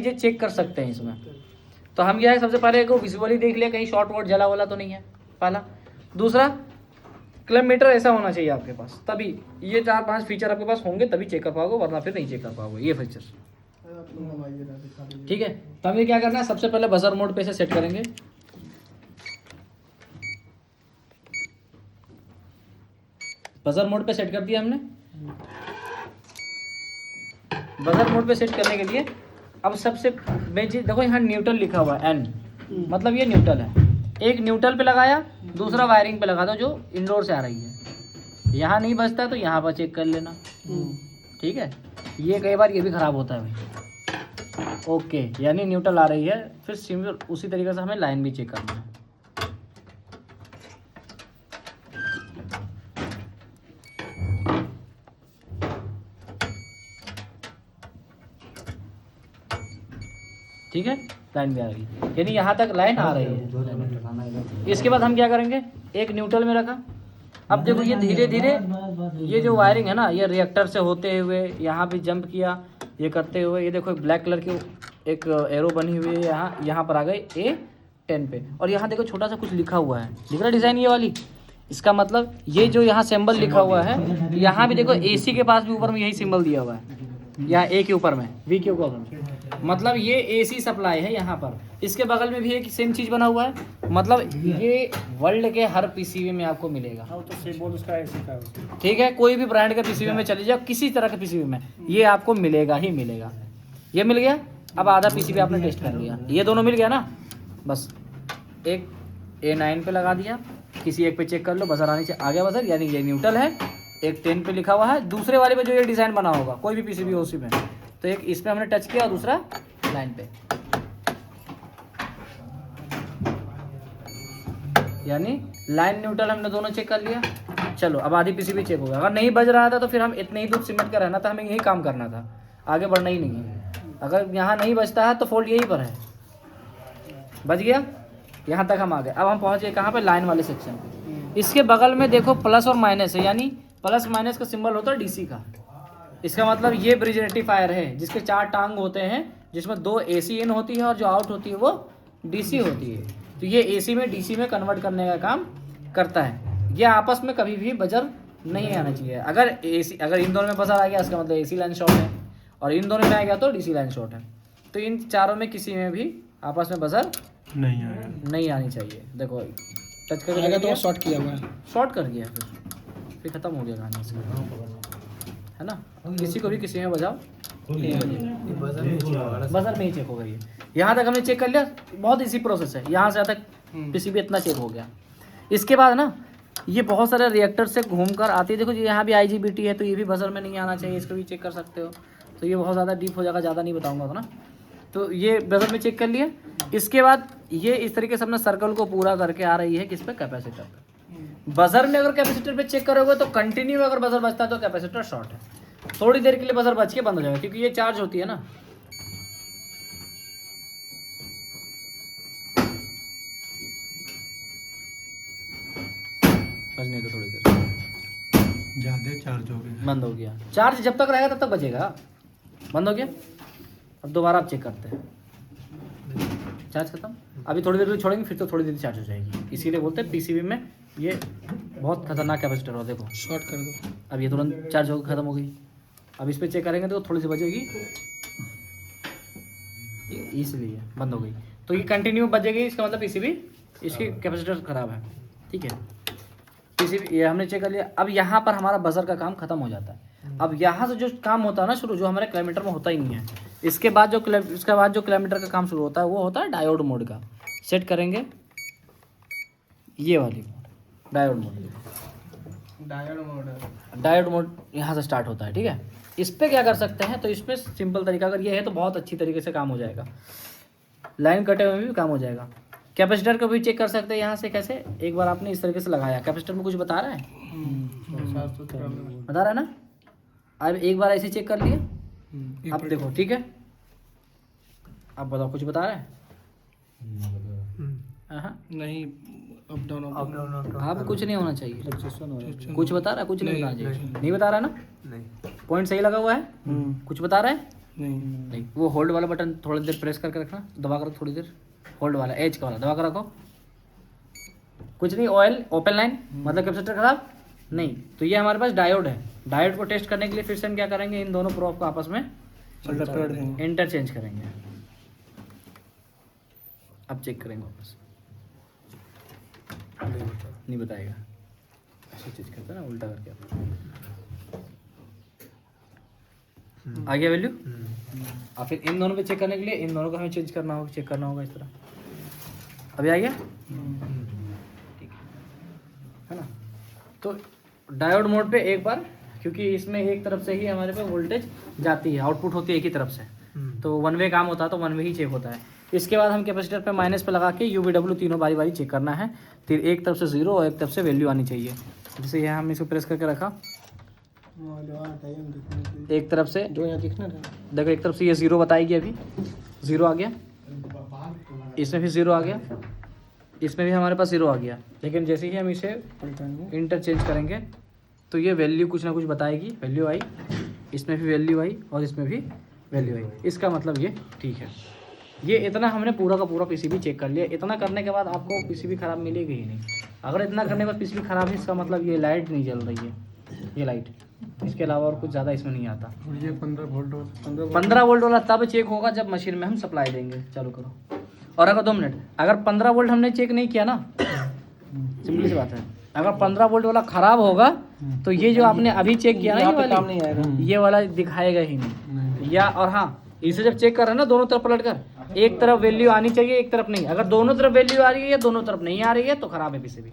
चीज़ें चेक कर सकते हैं इसमें। तो हम क्या है, सबसे पहले को विजुअली देख लिया कहीं शॉर्ट वॉट जला वाला तो नहीं है, पहला। दूसरा, क्लब मीटर ऐसा होना चाहिए आपके पास, तभी ये 4-5 फीचर आपके पास होंगे तभी चेक कर पाओगे, वरना फिर नहीं चेक कर पाओगे ये फीचर। ठीक है, तो हमें क्या करना है, सबसे पहले बजर मोड पे से सेट करेंगे। बजर मोड पे सेट कर दिया हमने। बजर मोड पे सेट करने के लिए अब सबसे मेन चीज देखो, यहाँ न्यूट्रल लिखा हुआ है N, मतलब ये न्यूट्रल है। एक न्यूट्रल पे लगाया, दूसरा वायरिंग पे लगा दो जो इंडोर से आ रही है। यहाँ नहीं बचता तो यहाँ पर चेक कर लेना। ठीक है, ये कई बार ये भी खराब होता है भाई। ओके, यानी न्यूट्रल आ रही है, फिर सिंपल उसी तरीके से हमें लाइन भी चेक करना है। ठीक है, लाइन भी आ रही है, यानी यहाँ तक लाइन आ रही है। इसके बाद हम क्या करेंगे, एक न्यूट्रल में रखा। अब देखो ये धीरे धीरे ये जो वायरिंग है ना, ये रिएक्टर से होते हुए यहाँ भी जंप किया, ये करते हुए ये देखो ब्लैक कलर की एक एरो बनी हुई है, यहाँ पर आ गए A10 पे। और यहाँ देखो छोटा सा कुछ लिखा हुआ है, दिख रहा डिज़ाइन ये वाली। इसका मतलब ये जो यहाँ सिंबल लिखा हुआ है, यहाँ भी देखो AC के पास भी ऊपर में यही सिंबल दिया हुआ है, यहाँ A के ऊपर में, V के ऊपर में, मतलब ये AC सप्लाई है यहाँ पर। इसके बगल में भी एक सेम चीज़ बना हुआ है, मतलब ये वर्ल्ड के हर PCB में आपको मिलेगा। तो सिंबल उसका ऐसे का है। ठीक है, कोई भी ब्रांड के PCB में चले जाओ, किसी तरह के PCB में ये आपको मिलेगा ही मिलेगा। ये मिल गया। अब आधा PCB आपने टेस्ट कर लिया, ये दोनों मिल गया ना, बस एक A9 पे लगा दिया, किसी एक पे चेक कर लो, बजर आने से आ गया बजर, यानी ये न्यूट्रल है। एक 10 पे लिखा हुआ है, दूसरे वाले पे जो ये डिज़ाइन बना होगा कोई भी PCB हो उसी में, तो एक इस पे हमने टच किया और दूसरा लाइन पे, यानी लाइन न्यूट्रल हमने दोनों चेक कर लिया। चलो अब आधी PCB चेक होगा। अगर नहीं बज रहा था तो फिर हम इतने ही दूर सीमेंट का रहना था, हमें यही काम करना था, आगे बढ़ना ही नहीं है। अगर यहाँ नहीं बजता है तो फॉल्ट यहीं पर है। बज गया, यहाँ तक हम आ गए। अब हम पहुँच गए कहाँ पे, लाइन वाले सेक्शन पे। इसके बगल में देखो प्लस और माइनस है, यानी प्लस माइनस का सिंबल होता है DC का। इसका मतलब ये ब्रिज रेक्टिफायर है जिसके 4 टांग होते हैं, जिसमें 2 AC इन होती है और जो आउट होती है वो DC होती है। तो ये AC में DC में कन्वर्ट करने का काम करता है। ये आपस में कभी भी बजर नहीं आना चाहिए। अगर इन दोनों में बजर आ गया इसका मतलब AC लाइन शॉर्ट है, और इन दोनों में आ गया तो DC लाइन शॉर्ट है। तो इन चारों में किसी में भी आपस में बजर नहीं आनी चाहिए। देखो टच करके तो शॉर्ट किया हुआ है, शॉर्ट कर गया, फिर खत्म हो गया गाना इसका, है ना। किसी को भी किसी में बजाओ, बजर में ही चेक होगा। ये यहाँ तक हमने चेक कर लिया, बहुत इजी प्रोसेस है। यहाँ से यहाँ तक PCB इतना चेक हो गया। इसके बाद ना ये बहुत सारे रिएक्टर से घूम कर आती है। देखो जी यहाँ भी IGBT है, तो ये भी बजर में नहीं आना चाहिए, इसको भी चेक कर सकते हो। तो ये बहुत ज़्यादा डीप हो जाएगा, ज़्यादा नहीं बताऊँगा तो ना। तो ये बजर में चेक कर लिया। इसके बाद ये इस तरीके से अपना सर्कल को पूरा करके आ रही है किस पे, कैपेसिटर पे। बजर में अगर कैपेसिटर पे चेक करोगे तो कंटिन्यू अगर बजर बजता है तो कैपेसिटर शॉर्ट है। थोड़ी देर के लिए बजर बज के बंद हो जाएगा, क्योंकि ये चार्ज होती है ना। बजने दो थोड़ी देर, ज़्यादा चार्ज हो गया, बंद हो गया। चार्ज जब तक रहेगा तब तक बजेगा। बंद हो गया, अब दोबारा आप चेक करते हैं, चार्ज खत्म। अभी थोड़ी देर के लिए छोड़ेंगे, फिर तो थोड़ी देर चार्ज हो जाएगी। इसीलिए बोलते हैं PCB में ये बहुत खतरनाक कैपेसिटर हो। देखो शॉर्ट कर दो, अब ये तुरंत चार्ज होकर खत्म हो गई। अब इस पर चेक करेंगे तो थोड़ी सी बजेगी, इसलिए बंद हो गई। तो ये कंटिन्यू बजेगी, इसका मतलब PCB इसकी कैपेसिटर खराब है। ठीक है, PCB ये हमने चेक कर लिया। अब यहाँ पर हमारा बजर का काम खत्म हो जाता है। अब यहाँ से जो काम होता है ना शुरू, जो हमारे किलोमीटर में होता ही नहीं है, इसके बाद जो किलोमीटर का काम शुरू होता है वो होता है डायोड मोड का। सेट करेंगे ये वाली डायोड मोड यहाँ से स्टार्ट होता है। ठीक है, इस पर क्या कर सकते हैं, तो इस पर सिंपल तरीका अगर ये है तो बहुत अच्छी तरीके से काम हो जाएगा। लाइन कटे हुए भी काम हो जाएगा। कैपेसिटर को भी चेक कर सकते हैं यहाँ से। कैसे, एक बार आपने इस तरीके से लगाया, कैपेसिटर में कुछ बता रहा है, बता रहा है ना। अब एक बार ऐसे चेक कर लिए, अब देखो ठीक है, अब बताओ कुछ बता रहा है। नहीं, अप डाउन आप कुछ नहीं होना चाहिए। कुछ बता रहा है, कुछ नहीं बताना चाहिए। नहीं बता रहा है ना, नहीं, पॉइंट सही लगा हुआ है, कुछ बता रहा है नहीं, वो होल्ड वाला बटन थोड़ी देर प्रेस करके रखना, दबा कर थोड़ी देर, होल्ड वाला एज का वाला दबा कर रखो। कुछ नहीं, ऑयल ओपन लाइन मतलब कैपेसिटर खराब नहीं। तो ये हमारे पास डायोड है। डायोड को टेस्ट करने के लिए फिर से हम क्या करेंगे, इन दोनों प्रोब को आपस में इंटरचेंज करेंगे। अब चेक करेंगे वापस, नहीं बताएगा, ऐसी चीज करते हैं ना उल्टा करके। आ गया वैल्यू। और फिर इन दोनों पे चेक करने के लिए इन दोनों को हमें चेंज करना होगा, चेक करना होगा इस तरह। अभी आ गया, ठीक है ना। तो डायोड मोड पे एक बार, क्योंकि इसमें एक तरफ से ही हमारे पे वोल्टेज जाती है, आउटपुट होती है एक ही तरफ से, तो वन वे काम होता है, तो वन वे ही चेक होता है। इसके बाद हम कैपेसिटर पे माइनस पे लगा के UVW तीनों बारी बारी चेक करना है। फिर एक तरफ से 0 और एक तरफ से वैल्यू आनी चाहिए। जैसे यहाँ हम इसको प्रेस करके रखा, एक तरफ से जो यहाँ दिखना था, देखो एक तरफ से ये 0 बताएगी, अभी 0 आ गया, इसमें भी 0 आ गया, इसमें भी हमारे पास 0 आ गया। लेकिन जैसे ही हम इसे इंटरचेंज करेंगे तो ये वैल्यू कुछ ना कुछ बताएगी, वैल्यू आई, इसमें भी वैल्यू आई और इसमें भी वैल्यू आई। इसका मतलब ये ठीक है। ये इतना हमने पूरा का पूरा PCB चेक कर लिया। इतना करने के बाद आपको PCB ख़राब मिलेगी ही नहीं। अगर इतना करने के बाद PCB ख़राब है, इसका मतलब ये लाइट नहीं जल रही है, ये लाइट, इसके अलावा और कुछ ज़्यादा इसमें नहीं आता। और ये 15 वोल्ट 15 वोल्ट वाला तब चेक होगा जब मशीन में हम सप्लाई देंगे। चालू करो। और अगर 2 मिनट, अगर 15 वोल्ट हमने चेक नहीं किया ना, सिंपली सी बात है, अगर 15 वोल्ट वाला ख़राब होगा तो ये जो आपने अभी चेक किया ना, ये वाला नहीं आएगा, ये वाला दिखाएगा ही नहीं। या और हाँ, इसे जब चेक कर रहे हैं ना, दोनों तरफ पलट कर, एक तरफ वैल्यू आनी चाहिए, एक तरफ नहीं। अगर दोनों तरफ वैल्यू आ रही है या दोनों तरफ नहीं आ रही है तो खराब है PCB।